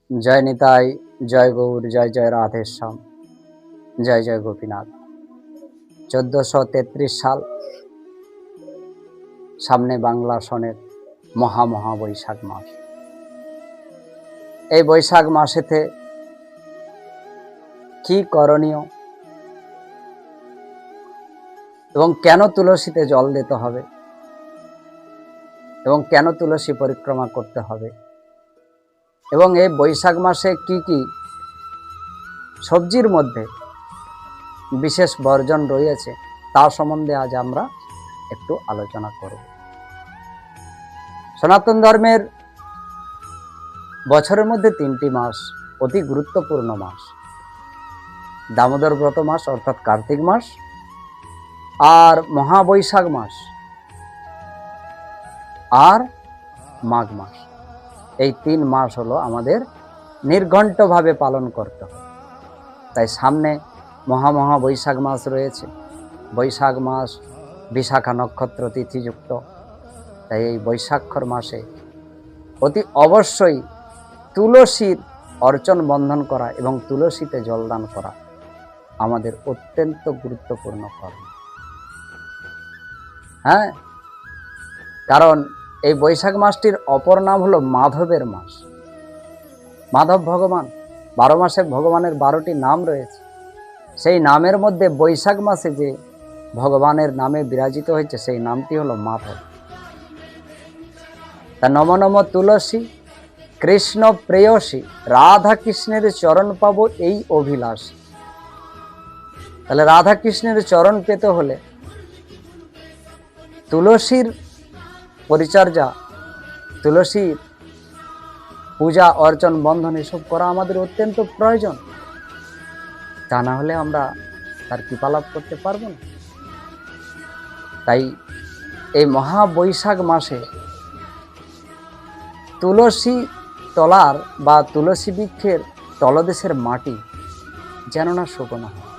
জয় নিতাই, জয় গৌর, জয় জয় রাধেশ্যাম, জয় জয় গোপীনাথ। 1433 সাল, সামনে বাংলা সনের মহা বৈশাখ মাস। এই বৈশাখ মাসেতে কি করণীয় এবং কেন তুলসীতে জল দিতে হবে এবং কেন তুলসী পরিক্রমা করতে হবে এবং এই বৈশাখ মাসে কি কি সবজির মধ্যে বিশেষ বর্জন রয়েছে তা সম্বন্ধে আজ আমরা একটু আলোচনা করব। সনাতন ধর্মের বছরের মধ্যে 3টি মাস অতি গুরুত্বপূর্ণ মাস: দামোদর ব্রত মাস অর্থাৎ কার্তিক মাস, আর মহাবৈশাখ মাস, আর মাঘ মাস। এই 3 মাস হলো আমাদের নির্ঘণ্টভাবে পালন করতে হবে। তাই সামনে মহা বৈশাখ মাস রয়েছে। বৈশাখ মাস বিশাখা নক্ষত্র তিথিযুক্ত। তাই এই বৈশাখর মাসে অতি অবশ্যই তুলসীর অর্চন বন্ধন করা এবং তুলসীতে জলদান করা আমাদের অত্যন্ত গুরুত্বপূর্ণ কর্ম। হ্যাঁ, কারণ এই বৈশাখ মাসটির অপর নাম হলো মাধবের মাস। মাধব ভগবান, 12 মাসে ভগবানের 12টি নাম রয়েছে। সেই নামের মধ্যে বৈশাখ মাসে যে ভগবানের নামে বিরাজিত হয়েছে সেই নামটি হলো মাধব। তা নম নম তুলসী কৃষ্ণ প্রেয়সী, রাধা কৃষ্ণের চরণ পাবো এই অভিলাষ। তাহলে রাধা কৃষ্ণের চরণ পেতে হলে তুলসীর পরিচর্যা, তুলসীর পূজা অর্চন বন্ধন এসব করা আমাদের অত্যন্ত প্রয়োজন। তা না হলে আমরা তার কৃপা লাভ করতে পারবো না। তাই এই মহাবৈশাখ মাসে তুলসী তলার বা তুলসী বৃক্ষের তলদেশের মাটি যেন না শুকনো হয়,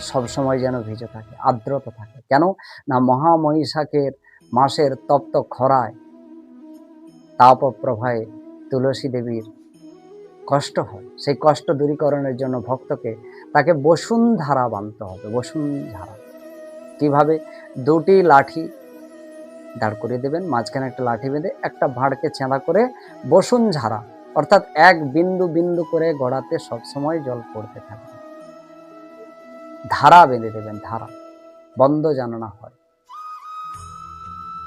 সবসময় যেন ভিজে থাকে, আর্দ্রতা থাকে। কেন না মহাবৈশাখের মাসের তপ্ত খরায়, তাপপ্রবাহে তুলসী দেবীর কষ্ট হয়। সেই কষ্ট দূরীকরণের জন্য ভক্তকে তাকে বসুন্ধরা বাঁধতে হবে। বসুন্ধরা কিভাবে? 2টি লাঠি দাঁড় করিয়ে দেবেন, মাঝখানে একটা লাঠি বেঁধে একটা ভাঁড়কে চেঁদা করে বসুন্ধরা অর্থাৎ এক বিন্দু বিন্দু করে গড়াতে সবসময় জল পড়তে থাকবে। ধারা বেঁধে দেবেন, ধারা বন্ধ যেন না হয়।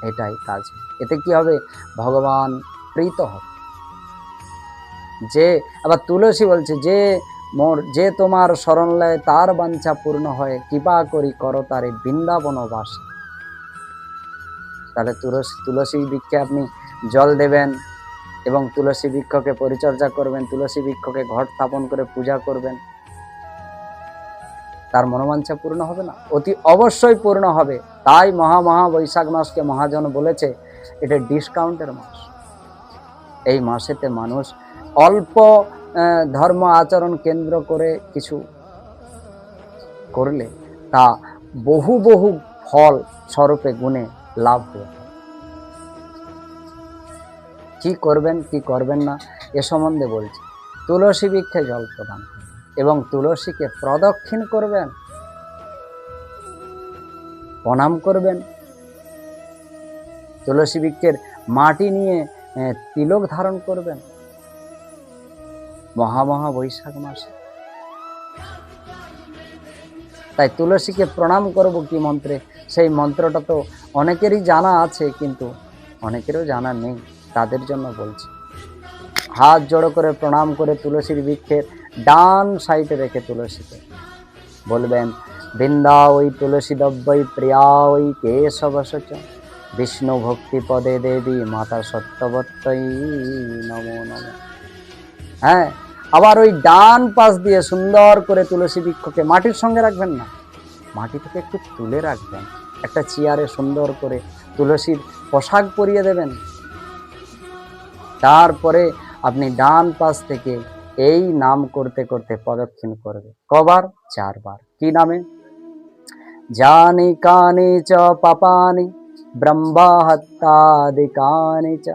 এটাই কাজ। এতে কি হবে? ভগবান প্রীত হবে। যে আবার তুলসী বলছে যে তোমার শরণ লয় তার বাঞ্ছা পূর্ণ হয়, কৃপা করি করো তারে বৃন্দাবন বাস। তাহলে তুলসী বৃক্ষে আপনি জল দেবেন এবং তুলসী বৃক্ষকে পরিচর্যা করবেন, তুলসী বৃক্ষকে ঘট স্থাপন করে পূজা করবেন, তার মনোবাঞ্ছা পূর্ণ হবে না? অতি অবশ্যই পূর্ণ হবে। তাই মহা বৈশাখ মাসকে মহাজন বলেছে এটা ডিসকাউন্টের মাস। এই মাসেতে মানুষ অল্প ধর্ম আচরণ কেন্দ্র করে কিছু করলে তা বহু ফল স্বরূপে গুণে লাভ হয়ে থাকে। কি করবেন কি করবেন না এ সম্বন্ধে বলছি। তুলসী বৃক্ষে জল প্রদান করবেন এবং তুলসীকে প্রদক্ষিণ করবেন, প্রণাম করবেন। তুলসী বৃক্ষের মাটি নিয়ে তিলক ধারণ করবেন মহা বৈশাখ মাসে। তাই তুলসীকে প্রণাম করব কি মন্ত্রে? সেই মন্ত্রটা তো অনেকেরই জানা আছে, কিন্তু অনেকেরও জানা নেই। তাদের জন্য বলছি, হাত জড়ো করে প্রণাম করে তুলসীর বৃক্ষের ডান সাইডে রেখে তুলসীকে বলবেন, বৃন্দা ওই তুলসী দব্বই প্রিয়া ওই কেশবসচ বিষ্ণু ভক্তি পদে দেবী মাতা সত্যবত্যই নমো নমঃ। হ্যাঁ, আবার ওই ডান পাশ দিয়ে সুন্দর করে তুলসী বৃক্ষকে মাটির সঙ্গে রাখবেন না, মাটি থেকে একটু তুলে রাখবেন। একটা চেয়ারে সুন্দর করে তুলসীর পোশাক পরিয়ে দেবেন। তারপরে আপনি ডান পাশ থেকে এই নাম করতে করতে প্রদক্ষিণ করবে। কবার? 4 বার। কি নামে? জানি কানি চ পাপানি ব্রহ্মাহত্যাদিকানি চ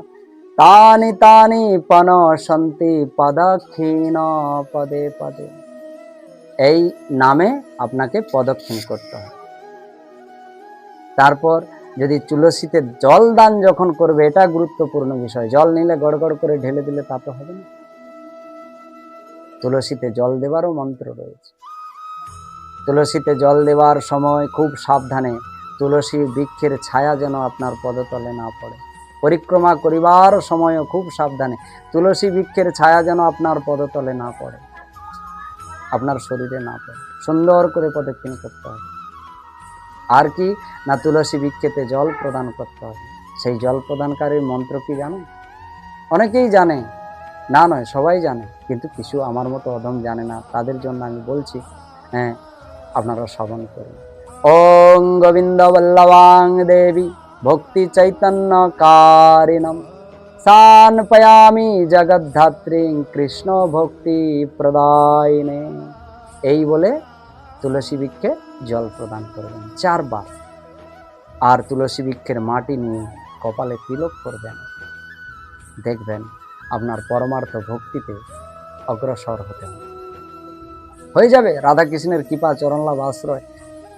তানি তানি পনশন্তি পদক্ষিণ পদে পদে। এই নামে আপনাকে প্রদক্ষিণ করতে হবে। তারপর যদি তুলসীতে জল দান যখন করবে, এটা গুরুত্বপূর্ণ বিষয়। জল নিলে গড়গড় করে ঢেলে দিলে তা তো হবে না। তুলসীতে জল দেওয়ারও মন্ত্র রয়েছে। তুলসীতে জল দেওয়ার সময় খুব সাবধানে, তুলসী বৃক্ষের ছায়া যেন আপনার পদতলে না পড়ে। পরিক্রমা করিবার সময়ও খুব সাবধানে, তুলসী বৃক্ষের ছায়া যেন আপনার পদতলে না পড়ে, আপনার শরীরে না পড়ে। সুন্দর করে প্রদক্ষিণ করতে হবে। আর কি না, তুলসী বৃক্ষেতে জল প্রদান করতে হবে। সেই জল প্রদানকারীর মন্ত্র কি জানো? অনেকেই জানে, না নয় সবাই জানে, কিন্তু কিছু আমার মতো অধম জানে না। তাদের জন্য আমি বলছি, হ্যাঁ, আপনারা শ্রবণ করুন। ওং গোবিন্দ বল্লভাং দেবী ভক্তি চৈতন্য কারিণম সানপয়ামি জগদ্ধাত্রীং কৃষ্ণ ভক্তি প্রদায়িনে। এই বলে তুলসী বৃক্ষে জল প্রদান করবেন 4 বার। আর তুলসী বৃক্ষের মাটি নিয়ে কপালে তিলক করবেন। দেখবেন আপনার পরমার্থ ভক্তিতে অগ্রসর হয়ে যাবে। রাধা কৃষ্ণের কৃপা, চরণলাভ, আশ্রয়,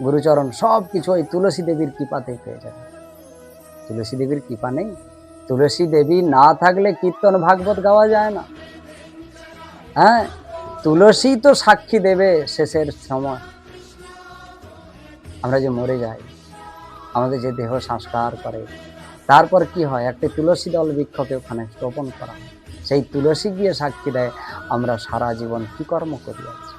গুরুচরণ সব কিছু ওই তুলসী দেবীর কৃপাতে পেয়ে যাবে। তুলসী দেবীর কৃপা নেই? তুলসী দেবী না থাকলে কীর্তন ভাগবত গাওয়া যায় না। হ্যাঁ, তুলসী তো সাক্ষী দেবে শেষের সময়। আমরা যে মরে যাই, আমাদের যে দেহ সংস্কার করে, তারপর কি হয়? একটা তুলসী দল বৃক্ষকে ওখানে স্থাপন করা হয়। সেই তুলসী গিয়ে সাক্ষী দেয় আমরা সারা জীবন কি কর্ম করিয়াছি।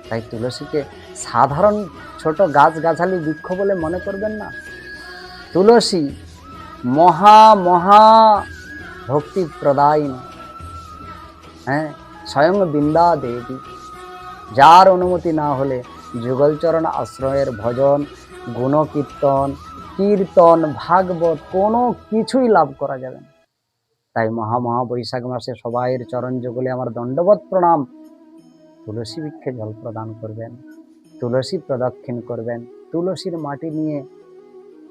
তাই তুলসীকে সাধারণ ছোট গাছগাছালি বৃক্ষ বলে মনে করবেন না। তুলসী মহা মহা ভক্তি প্রদায়িনী, হ্যাঁ, স্বয়ং বৃন্দা দেবী। যার অনুমতি না হলে যুগলচরণ আশ্রয়ের ভজন, গুণকীর্তন, কীর্তন, ভাগবত কোনো কিছুই লাভ করা যাবে না। তাই মহা বৈশাখ মাসে সবাইয়ের চরণ যুগলে আমার দণ্ডবত প্রণাম। তুলসী বৃক্ষে জল প্রদান করবেন, তুলসী প্রদক্ষিণ করবেন, তুলসীর মাটি নিয়ে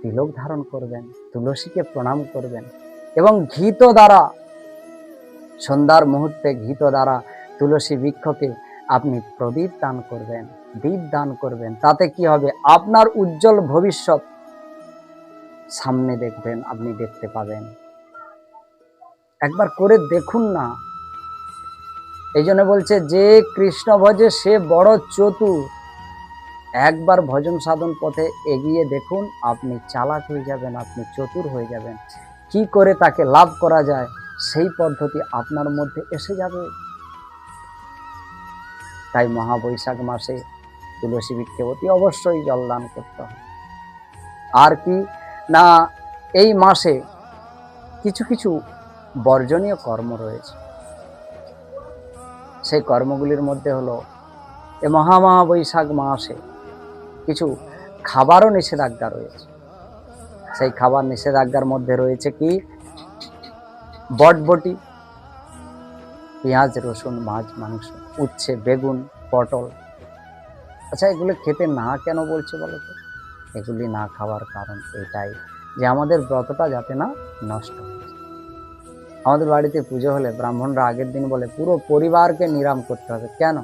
তিলক ধারণ করবেন, তুলসীকে প্রণাম করবেন এবং ঘিত দ্বারা, সন্ধ্যার মুহূর্তে ঘিত দ্বারা তুলসী বৃক্ষকে আপনি প্রদীপ দান করবেন, দীপ দান করবেন। তাতে কি হবে? আপনার উজ্জ্বল ভবিষ্যৎ সামনে দেখবেন, আপনি দেখতে পাবেন। একবার করে দেখুন না। এই জন্য বলছে, যে কৃষ্ণ ভজে সে বড় চতুর। একবার ভজন সাধন পথে এগিয়ে দেখুন, আপনি চালাক হয়ে যাবেন, আপনি চতুর হয়ে যাবেন। কি করে তাকে লাভ করা যায় সেই পদ্ধতি আপনার মধ্যে এসে যাবে। তাই মহাবৈশাখ মাসে তুলসী বৃক্ষে অতি অবশ্যই জল দান করতে হবে। আর কি না, এই মাসে কিছু কিছু বর্জনীয় কর্ম রয়েছে। সেই কর্মগুলির মধ্যে হলো, এ মহাবৈশাখ মাসে কিছু খাবারও নিষেধাজ্ঞা রয়েছে। সেই খাবার নিষেধাজ্ঞার মধ্যে রয়েছে কি? বটবটি, পেঁয়াজ, রসুন, মাছ, মাংস, উচ্ছে, বেগুন, পটল। আচ্ছা, এগুলো খেতে না কেন বলছে বলো তো? এগুলি না খাওয়ার কারণ এটাই যে আমাদের ব্রতটা যাতে না নষ্ট হয়। আমাদের বাড়িতে পুজো হলে ব্রাহ্মণরা আগের দিন বলে পুরো পরিবারকে নিরাম করতে হবে। কেন?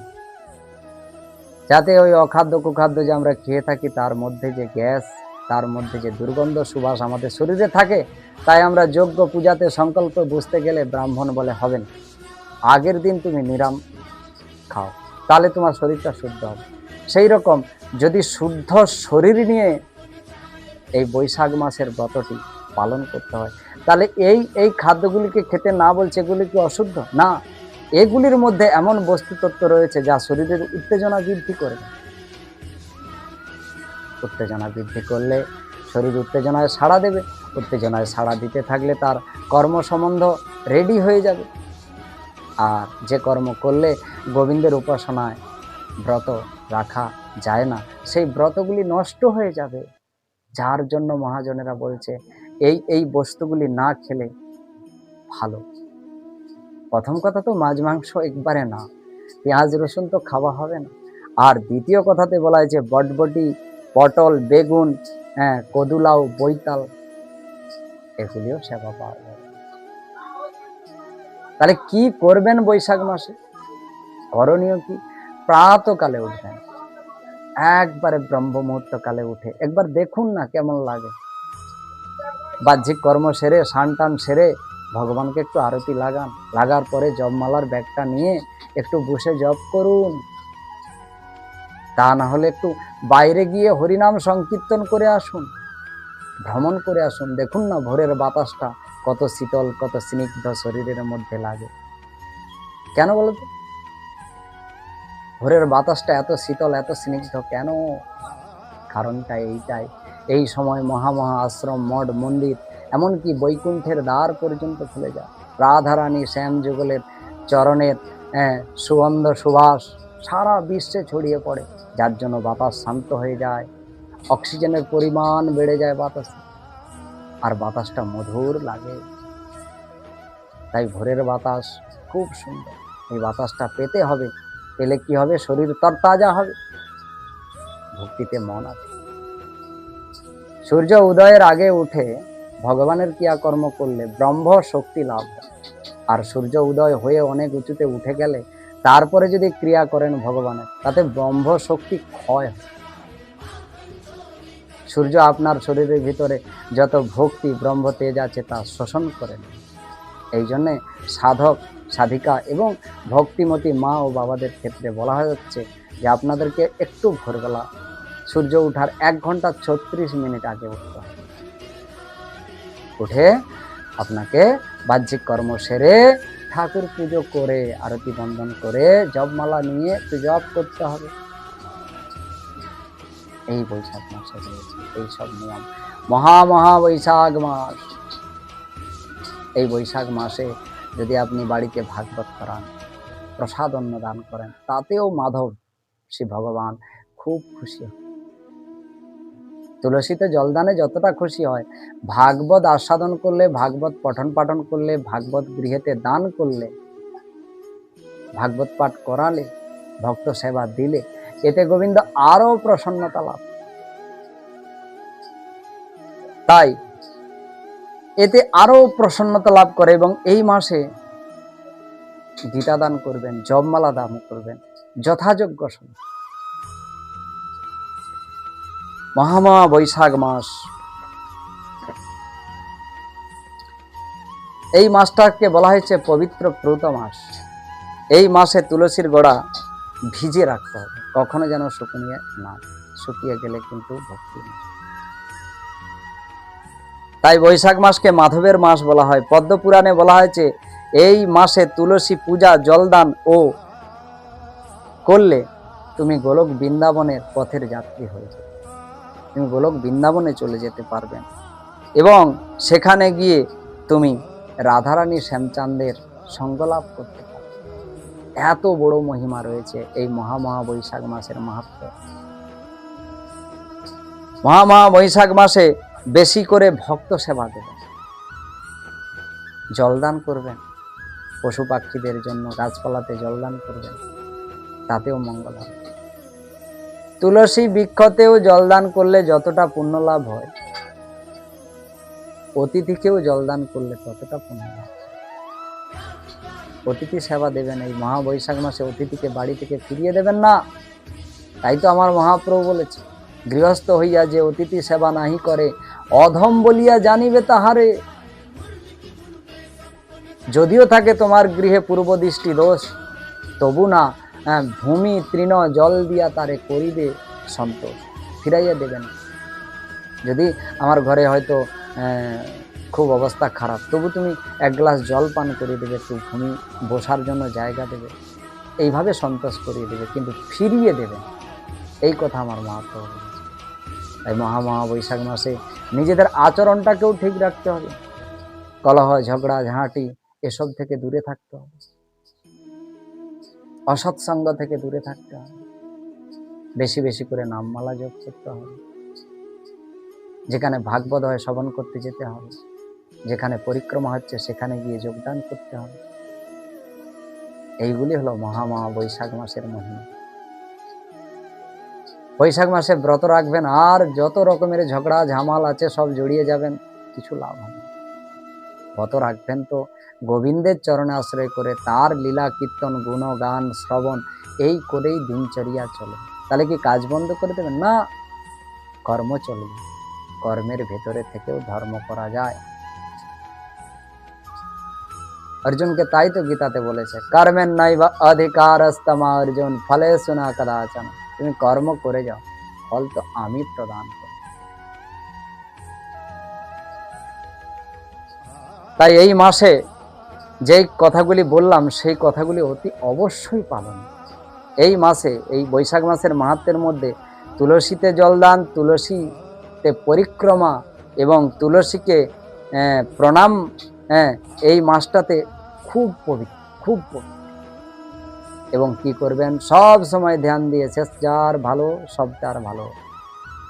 যাতে ওই অখাদ্য কুখাদ্য যে আমরা খেয়ে থাকি তার মধ্যে যে গ্যাস, তার মধ্যে যে দুর্গন্ধ সুবাস আমাদের শরীরে থাকে, তাই আমরা যজ্ঞ পূজাতে সংকল্প বুঝতে গেলে ব্রাহ্মণ বলে হবে না, আগের দিন তুমি নিরাম খাও, তাহলে তোমার শরীরটা শুদ্ধ হবে। সেই রকম যদি শুদ্ধ শরীর নিয়ে এই বৈশাখ মাসের ব্রতটি পালন করতে হয়, তাহলে এই খাদ্যগুলিকে খেতে না বলছে এগুলি কি অশুদ্ধ? না, এগুলির মধ্যে এমন বস্তুতত্ত্ব রয়েছে যা শরীরের উত্তেজনা বৃদ্ধি করবে। উত্তেজনা বৃদ্ধি করলে শরীর উত্তেজনায় সাড়া দেবে, উত্তেজনায় সাড়া দিতে থাকলে তার কর্ম সম্বন্ধ রেডি হয়ে যাবে। আর যে কর্ম করলে গোবিন্দের উপাসনায় ব্রত রাখা যায় না, সেই ব্রতগুলি নষ্ট হয়ে যাবে। যার জন্য মহাজনেরা বলছে এই বস্তুগুলি না খেলে ভালো। প্রথম কথা তো মাছ মাংস একবারে না, পেঁয়াজ রসুন তো খাওয়া হবে না। আর দ্বিতীয় কথাতে বলা হয়েছে বটবটি, পটল, বেগুন, কদুলাউ, বৈতাল, এগুলিও সেবা পাওয়া যাবে। তাহলে কি করবেন বৈশাখ মাসে? করণীয় কি? প্রাতকালে উঠবেন, একবারে ব্রহ্ম মুহূর্ত কালে উঠে একবার দেখুন না কেমন লাগে। বাহ্যিক কর্ম সেরে, স্নান টান সেরে ভগবানকে একটু আরতি লাগান, লাগার পরে জপমালার ব্যাগটা নিয়ে একটু বসে জপ করুন। তা না হলে একটু বাইরে গিয়ে হরিনাম সংকীর্তন করে আসুন, ভ্রমণ করে আসুন। দেখুন না ভোরের বাতাসটা কত শীতল, কত স্নিগ্ধ শরীরের মধ্যে লাগে। কেন বলতো ভোরের বাতাসটা এত শীতল, এত স্নিগ্ধ কেন? কারণটা এইটাই, এই সময় মহা মহা আশ্রম, মঠ, মন্দির, এমনকি বৈকুণ্ঠের দ্বার পর্যন্ত খুলে যায়। রাধারানী শ্যাম যুগলের চরণের সুগন্ধ সুবাস সারা বিশ্বে ছড়িয়ে পড়ে, যার জন্য বাতাস শান্ত হয়ে যায়, অক্সিজেনের পরিমাণ বেড়ে যায় বাতাসে, আর বাতাসটা মধুর লাগে। তাই ভোরের বাতাস খুব সুন্দর, এই বাতাসটা পেতে হবে। পেলে কি হবে? শরীর তরতাজা হবে, ভক্তিতে মন আছে। সূর্য উদয়ের আগে উঠে ভগবানের ক্রিয়াকর্ম করলে ব্রহ্ম শক্তি লাভ হয়। আর সূর্য উদয় হয়ে অনেক উঁচুতে উঠে গেলে তারপরে যদি ক্রিয়া করেন ভগবানের, তাতে ব্রহ্ম শক্তি ক্ষয় হয়। সূর্য আপনার শরীরের ভিতরে যত ভক্তি ব্রহ্ম তেজ আছে তা শোষণ করে নেয়। এই জন্যে সাধক, সাধিকা এবং ভক্তিমতী মা ও বাবাদের ক্ষেত্রে বলা হচ্ছে যে আপনাদেরকে একটু ভোরবেলা সূর্য ওঠার 1 ঘন্টা 36 মিনিট আগে উঠতে হবে। উঠে আপনাকে বাহ্যিক কর্ম সেরে ঠাকুর পুজো করে, আরতি বন্দন করে, জপমালা নিয়ে একটু জপ করতে হবে। এই বৈশাখ মাসে রয়েছে এই সব নিয়ম। মহা বৈশাখ মাস। এই বৈশাখ মাসে যদি আপনি বাড়িতে ভাগবত করান, প্রসাদ অন্ন দান করেন, তাতেও মাধব শ্রী ভগবান খুব খুশি হয়। তুলসীতে জলদানে যতটা খুশি হয়, ভাগবত আস্বাদন করলে, ভাগবত পঠন পাঠন করলে, ভাগবত গৃহেতে দান করলে, ভাগবত পাঠ করালে, ভক্ত সেবা দিলে, এতে গোবিন্দ আরো প্রসন্নতা লাভ। তাই এতে আরো প্রসন্নতা লাভ করে। এবং এই মাসে গীতা দান করবেন, জপমালা দান করবেন, যথাযোগ্য সময়। মহামহা বৈশাখ মাস, এই মাসটাকে বলা হয়েছে পবিত্র প্রৌত মাস। এই মাসে তুলসীর গোড়া ভিজে রাখতে হবে, কখনো যেন শুকিয়ে না, শুকিয়ে গেলে কিন্তু ভক্তি না। তাই বৈশাখ মাসকে মাধবের মাস বলা হয়। পদ্ম পুরাণে বলা হয়েছে এই মাসে তুলসী পূজা, জলদান ও করলে তুমি গোলক বৃন্দাবনের পথের যাত্রী হয়ে যাবে। তুমি গোলক বৃন্দাবনে চলে যেতে পারবেন এবং সেখানে গিয়ে তুমি রাধারানী শ্যামচাঁদের সঙ্গ লাভ করতে পারবে। এত বড় মহিমা রয়েছে এই মহা বৈশাখ মাসের মাহাত্ম্য। মহা বৈশাখ মাসে বেশি করে ভক্ত সেবা দেবেন, জলদান করবেন, পশু পাখিদের জন্য গাছপালাতে জলদান করবেন, তাতেও মঙ্গল হবে। তুলসী বৃক্ষতেও জলদান করলে যতটা পুণ্য লাভ হয়, অতিথিকেও জলদান করলে ততটা পুণ্য লাভ। অতিথি সেবা দেবেন এই মহা বৈশাখ মাসে, অতিথিকে বাড়ি থেকে ফিরিয়ে দেবেন না। তাই তো আমার মহাপ্রভু বলেছে, গৃহস্থ হইয়া যে অতিথি সেবা নাহি করে, অধম বলিয়া জানিবে তাহারে। যদিও থাকে তোমার গৃহে পূর্ব দৃষ্টি দোষ, তবু না ভূমি তৃণ জল দিয়া তারে করিবে সন্তোষ, ফিরাইয়া দেবেন। যদি আমার ঘরে হয়তো খুব অবস্থা খারাপ, তবু তুমি 1 গ্লাস জল পান করিয়ে দেবে, একটু ভূমি বসার জন্য জায়গা দেবে, এইভাবে সন্তোষ করিয়ে দেবে, কিন্তু ফিরিয়ে দেবে। এই কথা আমার মহাপ্রভু বলেছে। তাই মহা বৈশাখ মাসে নিজেদের আচরণটাকেও ঠিক রাখতে হবে। কলহ, ঝগড়া, ঝাঁটি এসব থেকে দূরে থাকতে হবে, অসৎসঙ্গ থেকে দূরে থাকতে হবে, বেশি বেশি করে নামমালা জপ করতে হবে, যেখানে ভাগবত হয় শ্রবণ করতে যেতে হবে, যেখানে পরিক্রমা হচ্ছে সেখানে গিয়ে যোগদান করতে হবে। এইগুলি হলো মহা বৈশাখ মাসের মহিমা। বৈশাখ মাসে ব্রত রাখবেন, আর যত রকমের ঝগড়া ঝামাল আছে সব জড়িয়ে যাবেন, কিছু লাভ হবে। ব্রত রাখবেন তো গোবিন্দের চরণে আশ্রয় করে তার লীলা কীর্তন গুণগান শ্রবণ এই করেই দিনচর্যা চলে। তাহলে কি কাজ বন্ধ করে দেবেন? না, কর্ম চলবে। কর্মের ভেতরে থেকেও ধর্ম করা যায়। অর্জুনকে তাই তো গীতাতে বলেছে, কর্মের নৈব অধিকারস্তমা অর্জুন ফলে শুনা কদাচন। তুমি কর্ম করে যাও, ফল তো আমি প্রদান করি। তাই এই মাসে যেই কথাগুলি বললাম সেই কথাগুলি অতি অবশ্যই পালন। এই মাসে, এই বৈশাখ মাসের মাহাত্ম্যের মধ্যে তুলসীতে জলদান, তুলসীতে পরিক্রমা এবং তুলসীকে প্রণাম, এই মাসটাতে খুব পবিত্র, খুব পবিত্র। এবং কি করবেন, সব সময় ধ্যান দিয়ে, শেষ যার ভালো সব তার ভালো,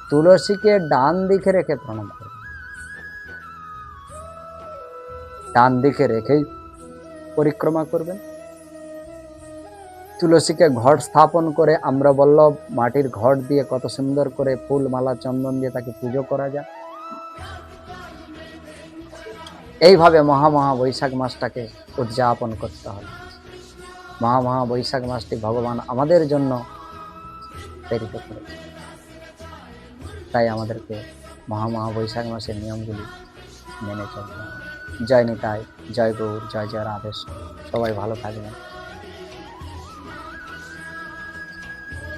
তুলসীকে ডান দিকে রেখে প্রণাম করবেন। ডান দিকে রেখেই পরিক্রমা করবেন। তুলসীকে ঘট স্থাপন করে, আমরা বল্লভ মাটির ঘট দিয়ে কত সুন্দর করে ফুল মালা চন্দন দিয়ে তাকে পুজো করা যায়। এইভাবে মহা বৈশাখ মাসটাকে উদযাপন করতে হবে। মহা বৈশাখ মাসটি ভগবান আমাদের জন্য প্রেরিত করেছে। তাই আমাদেরকে মহা বৈশাখ মাসের নিয়মগুলি মেনে চলতে হবে। জয় নিতাই, জয় গৌর, জয় জয় রাধেশ। সবাই ভালো থাকবেন।